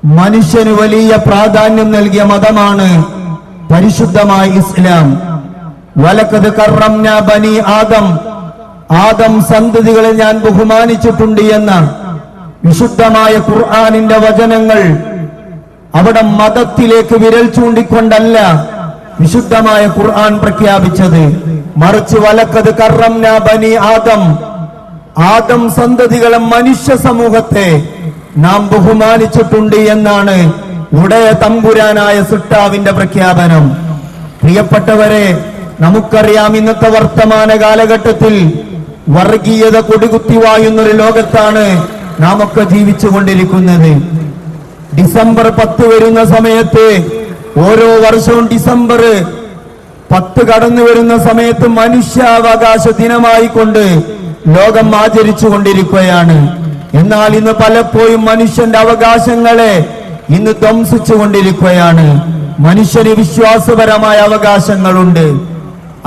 മനുഷ്യന് വലിയ പ്രാധാന്യം നൽകിയ മതമാണ് പരിശുദ്ധമായ ഇസ്ലാം. വലഖദ് കറംനാ ബനി ആദം, ആദം സന്തതികളെ ഞാൻ ബഹുമാനിച്ചിട്ടുണ്ട് എന്ന വിശുദ്ധമായ ഖുർആനിന്റെ വചനങ്ങൾ അവിടെ മതത്തിലേക്ക് വിരൽ ചൂണ്ടിക്കൊണ്ടല്ല വിശുദ്ധമായ ഖുർആൻ പ്രഖ്യാപിച്ചത്. മറിച്ച് വലഖദ് കറംനാ ബനി ആദം, ആദം സന്തതികളെ മനുഷ്യ സമൂഹത്തെ നാം ബഹുമാനിച്ചിട്ടുണ്ട് എന്നാണ് ഉടയ തമ്പുരാനായ സൃഷ്ടാവിന്റെ പ്രഖ്യാപനം. പ്രിയപ്പെട്ടവരെ, നമുക്കറിയാം ഇന്നത്തെ വർത്തമാന കാലഘട്ടത്തിൽ വർഗീയത കൊടികുത്തി വായുന്നൊരു ലോകത്താണ് നാം ഒക്കെ ജീവിച്ചുകൊണ്ടിരിക്കുന്നത്. ഡിസംബർ 10 വരുന്ന സമയത്ത്, ഓരോ വർഷവും ഡിസംബർ 10 കടന്നു വരുന്ന സമയത്ത് മനുഷ്യാവകാശ ദിനമായി കൊണ്ട് ലോകം ആചരിച്ചു കൊണ്ടിരിക്കുകയാണ്. എന്നാൽ ഇന്ന് പലപ്പോഴും മനുഷ്യന്റെ അവകാശങ്ങളെ ഇന്ന് ധ്വംസിച്ചു കൊണ്ടിരിക്കുകയാണ്. മനുഷ്യന് വിശ്വാസപരമായ അവകാശങ്ങളുണ്ട്,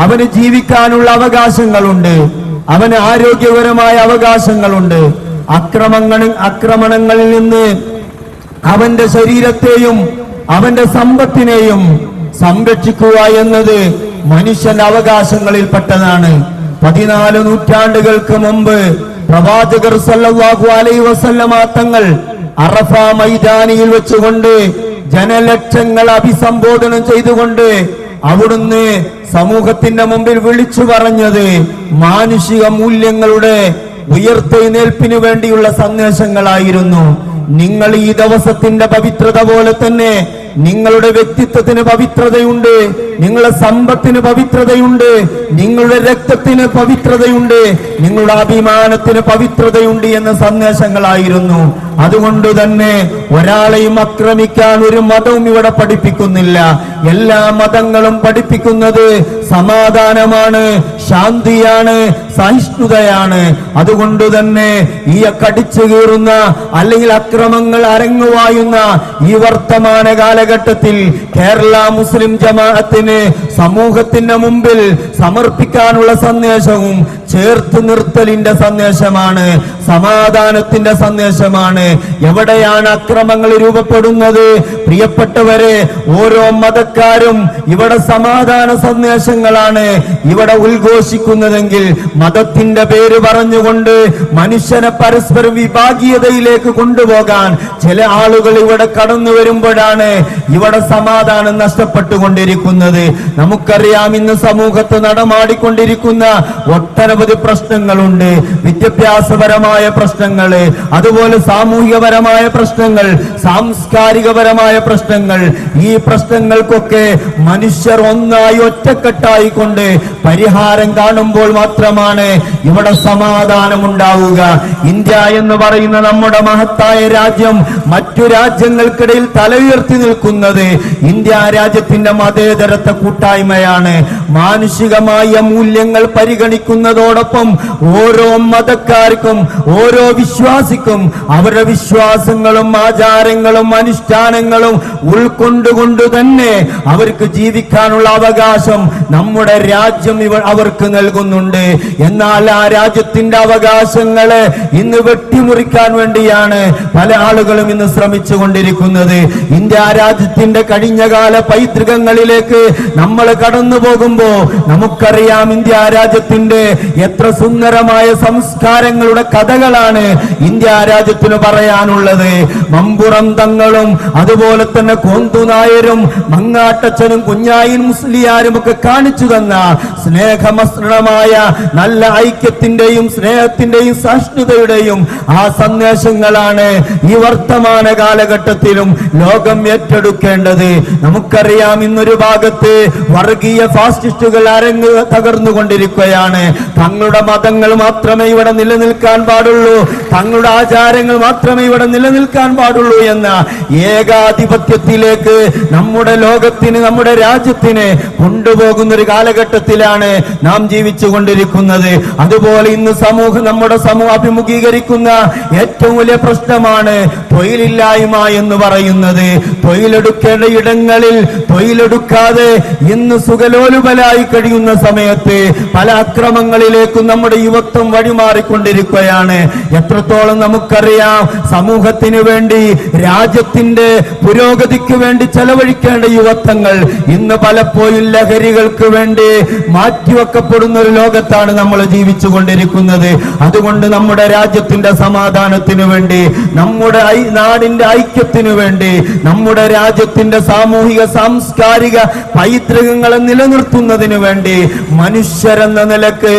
അവന് ജീവിക്കാനുള്ള അവകാശങ്ങളുണ്ട്, അവന് ആരോഗ്യപരമായ അവകാശങ്ങളുണ്ട്. ആക്രമണങ്ങളിൽ നിന്ന് അവന്റെ ശരീരത്തെയും അവന്റെ സമ്പത്തിനെയും സംരക്ഷിക്കുക എന്നത് മനുഷ്യന്റെ അവകാശങ്ങളിൽപ്പെട്ടതാണ്. 14 നൂറ്റാണ്ടുകൾക്ക് മുമ്പ് പ്രവാചകർ സല്ലല്ലാഹു അലൈഹി വസല്ലമ തങ്ങൾ അറഫ മൈതാനിയിൽ വെച്ചുകൊണ്ട് ജനലക്ഷങ്ങൾ അഭിസംബോധന ചെയ്തുകൊണ്ട് അവിടുന്ന് സമൂഹത്തിന്റെ മുമ്പിൽ വിളിച്ചു പറഞ്ഞത് മാനുഷിക മൂല്യങ്ങളുടെ ഉയർത്തെഴുന്നേൽപ്പിന് വേണ്ടിയുള്ള സന്ദേശങ്ങളായിരുന്നു. നിങ്ങൾ ഈ ദിവസത്തിന്റെ പവിത്രത പോലെ തന്നെ നിങ്ങളുടെ വ്യക്തിത്വത്തിന് പവിത്രതയുണ്ട്, നിങ്ങളുടെ സമ്പത്തിന് പവിത്രതയുണ്ട്, നിങ്ങളുടെ രക്തത്തിന് പവിത്രതയുണ്ട്, നിങ്ങളുടെ അഭിമാനത്തിന് പവിത്രതയുണ്ട് എന്ന സന്ദേശങ്ങളായിരുന്നു. അതുകൊണ്ട് തന്നെ ഒരാളെയും ആക്രമിക്കാൻ ഒരു മതവും ഇവിടെ പഠിപ്പിക്കുന്നില്ല. എല്ലാ മതങ്ങളും പഠിപ്പിക്കുന്നത് സമാധാനമാണ്, ശാന്തിയാണ്, സഹിഷ്ണുതയാണ്. അതുകൊണ്ട് തന്നെ ഈ കടിച്ചു കീറുന്ന അല്ലെങ്കിൽ അക്രമങ്ങൾ അരങ്ങുവായുന്ന ഈ വർത്തമാന കാലഘട്ടത്തിൽ കേരള മുസ്ലിം ജമാഅത്തിന് സമൂഹത്തിന്റെ മുമ്പിൽ സമർപ്പിക്കാനുള്ള സന്ദേശവും ചേർത്ത് നിർത്തലിന്റെ സന്ദേശമാണ്, സമാധാനത്തിന്റെ സന്ദേശമാണ്. എവിടെയാണ് അക്രമങ്ങൾ രൂപപ്പെടുന്നത്? പ്രിയപ്പെട്ടവരെ, ഓരോ മതക്കാരും ഇവിടെ സമാധാന സന്ദേശങ്ങളാണ് ഇവിടെ ഉദ്ഘോഷിക്കുന്നതെങ്കിൽ മതത്തിന്റെ പേര് പറഞ്ഞുകൊണ്ട് മനുഷ്യനെ പരസ്പരം വിഭാഗീയതയിലേക്ക് കൊണ്ടുപോകാൻ ചില ആളുകൾ ഇവിടെ കടന്നു വരുമ്പോഴാണ് ഇവിടെ സമാധാനം നഷ്ടപ്പെട്ടുകൊണ്ടിരിക്കുന്നത്. നമുക്കറിയാം ഇന്ന് സമൂഹത്ത് നടമാടിക്കൊണ്ടിരിക്കുന്ന ഒട്ടനവധി പ്രശ്നങ്ങളുണ്ട്. വിദ്യാഭ്യാസപരമായ പ്രശ്നങ്ങള്, അതുപോലെ സാമൂഹികപരമായ പ്രശ്നങ്ങൾ, സാംസ്കാരികപരമായ പ്രശ്നങ്ങൾ. ഈ പ്രശ്നങ്ങൾക്കൊക്കെ മനുഷ്യർ ഒന്നായി ഒറ്റക്കെട്ടായിക്കൊണ്ട് പരിഹാരം കാണുമ്പോൾ മാത്രമാണ് ഇവിടെ സമാധാനം ഉണ്ടാവുക. ഇന്ത്യ എന്ന് പറയുന്ന നമ്മുടെ മഹത്തായ രാജ്യം മറ്റു രാജ്യങ്ങൾക്കിടയിൽ തല ഉയർത്തി നിൽക്കുന്നത് ഇന്ത്യ രാജ്യത്തിന്റെ മതേതരത്വ കൂട്ടായ്മയാണ്. മാനുഷികമായ മൂല്യങ്ങൾ പരിഗണിക്കുന്നതോടൊപ്പം ഓരോ മതക്കാർക്കും ഓരോ വിശ്വാസിക്കും അവരുടെ വിശ്വാസങ്ങളും ആചാരങ്ങളും അനുഷ്ഠാനങ്ങളും ഉൾക്കൊണ്ടുകൊണ്ട് തന്നെ അവർക്ക് ജീവിക്കാനുള്ള അവകാശം നമ്മുടെ രാജ്യം അവർക്ക് നൽകുന്നുണ്ട്. എന്നാൽ ആ രാജ്യത്തിന്റെ അവകാശങ്ങളെ ഇന്ന് വെട്ടിമുറിക്കാൻ വേണ്ടിയാണ് പല ആളുകളും ഇന്ന് ശ്രമിച്ചു കൊണ്ടിരിക്കുന്നത്. ഇന്ത്യ രാജ്യത്തിന്റെ കഴിഞ്ഞകാല പൈതൃകങ്ങളിലേക്ക് നമ്മൾ കടന്നു പോകുമ്പോ നമുക്കറിയാം ഇന്ത്യ രാജ്യത്തിന്റെ എത്ര സുന്ദരമായ സംസ്കാരങ്ങളുടെ കഥകളാണ് ഇന്ത്യ രാജ്യത്തിന് പറയാനുള്ളത്. മമ്പുറം തങ്ങളും അതുപോലെ തന്നെ കോന്തുനായരും മങ്ങാട്ടച്ചനും കുഞ്ഞായിൻ മുസ്ലിയാരും ഒക്കെ കാണിച്ചു തന്ന സ്നേഹമസൃണമായ നല്ല ഐക്യത്തിന്റെയും സ്നേഹത്തിന്റെയും സഹിഷ്ണുതയുടെയും ആ സന്ദേശങ്ങളാണ് ഈ വർത്തമാന കാലഘട്ടത്തിലും ലോകം ഏറ്റെടുക്കേണ്ടത്. നമുക്കറിയാം ഇന്നൊരു ഭാഗത്ത് വർഗീയ ഫാസിസ്റ്റുകൾ തകർന്നുകൊണ്ടിരിക്കുകയാണ്. തങ്ങളുടെ മതങ്ങൾ മാത്രമേ ഇവിടെ നിലനിൽക്കാൻ പാടുള്ളൂ, തങ്ങളുടെ ആചാരങ്ങൾ മാത്രമേ ഇവിടെ നിലനിൽക്കാൻ പാടുള്ളൂ എന്ന ഏകാധിപത്യത്തിലേക്ക് നമ്മുടെ ലോകത്തിന് നമ്മുടെ രാജ്യത്തിന് കൊണ്ടുപോകുന്ന ഒരു കാലഘട്ടത്തിലാണ് നാം ജീവിച്ചു കൊണ്ടിരിക്കുന്നത്. അതുപോലെ ഇന്ന് നമ്മുടെ സമൂഹം അഭിമുഖീകരിക്കുന്ന ഏറ്റവും വലിയ പ്രശ്നമാണ് തൊഴിലില്ലായ്മ എന്ന് പറയുന്നത്. തൊഴിലെടുക്കേണ്ട ഇടങ്ങളിൽ തൊഴിലെടുക്കാതെ ഇന്ന് സുഖലോലുപലായി കഴിയുന്ന സമയത്ത് പല അക്രമങ്ങളിലേക്കും നമ്മുടെ യുവത്വം വഴിമാറിക്കൊണ്ടിരിക്കുകയാണ്. എത്രത്തോളം നമുക്കറിയാം, സമൂഹത്തിന് വേണ്ടി, രാജ്യത്തിന്റെ പുരോഗതിക്ക് വേണ്ടി ചെലവഴിക്കേണ്ട യുവത്വങ്ങൾ ഇന്ന് പലപ്പോഴും ലഹരികൾക്ക് വേണ്ടി മാറ്റിവെക്കപ്പെടുന്ന ഒരു ലോകത്താണ് നമ്മൾ ജീവിച്ചു കൊണ്ടിരിക്കുന്നത്. അതുകൊണ്ട് നമ്മുടെ രാജ്യത്തിന്റെ സമാധാനത്തിനു വേണ്ടി, നമ്മുടെ നാടിന്റെ ഐക്യത്തിനു വേണ്ടി, നമ്മുടെ രാജ്യത്തിന്റെ സാമൂഹിക സാംസ്കാരിക പൈതൃകങ്ങളെ നിലനിർത്തുന്നതിനു വേണ്ടി മനുഷ്യരെന്ന നിലക്ക്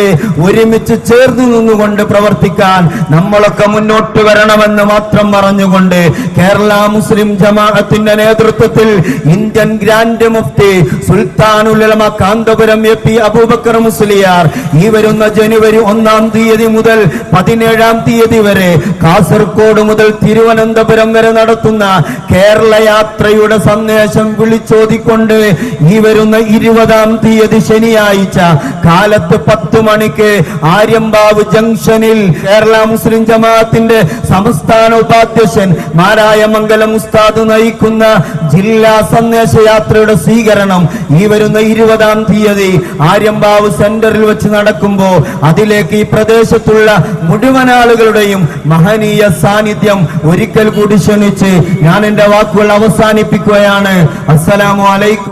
ഒരുമിച്ച് ചേർന്ന് നിന്നുകൊണ്ട് പ്രവർത്തിക്കാൻ നമ്മളൊക്കെ മുന്നോട്ട് വരണമെന്ന് മാത്രം പറഞ്ഞുകൊണ്ട് കേരള മുസ്ലിം ജമാഅത്തിന്റെ നേതൃത്വത്തിൽ ഇന്ത്യൻ ഗ്രാൻഡ് മുഫ്തി സുൽത്താനുൽ ഉലമ കാന്തപുരം എ പി അബൂബക്കർ മുസ്ലിയാർ ഈ വരുന്ന ജനുവരി 1-ാം തീയതി മുതൽ 17-ാം തീയതി വരെ കാസർഗോഡ് മുതൽ തിരുവനന്തപുരം വരെ നടത്തുന്ന കേരള യാത്രയുടെ സന്ദേശം വിളിച്ചോതിക്കൊണ്ട് ഈ വരുന്ന 20-ാം തീയതി ശനിയാഴ്ച കാലത്ത് 10 മണിക്ക് ആര്യമ്പാവ് ജംഗ്ഷനിൽ കേരള മുസ്ലിം ജമാഅത്തിന്റെ സംസ്ഥാന ഉപാധ്യക്ഷൻ മാരായമംഗലം ഉസ്താദ് നയിക്കുന്ന ജില്ലാ സന്ദേശയാത്രയുടെ സ്വീകരണം ഈ വരുന്ന 20-ാം തീയതി ആര്യമ്പാവ് സെന്ററിൽ വെച്ച് നടക്കുമ്പോൾ അതിലേക്ക് ഈ പ്രദേശത്തുള്ള മുഴുവൻ ആളുകളുടെയും മഹനീയ സാന്നിധ്യം ഒരിക്കൽ കൂടി ക്ഷണിച്ച് ഞാൻ എന്റെ വാക്കുകൾ അവസാനിപ്പിക്കുകയാണ്. അസ്സലാമു അലൈക്കും.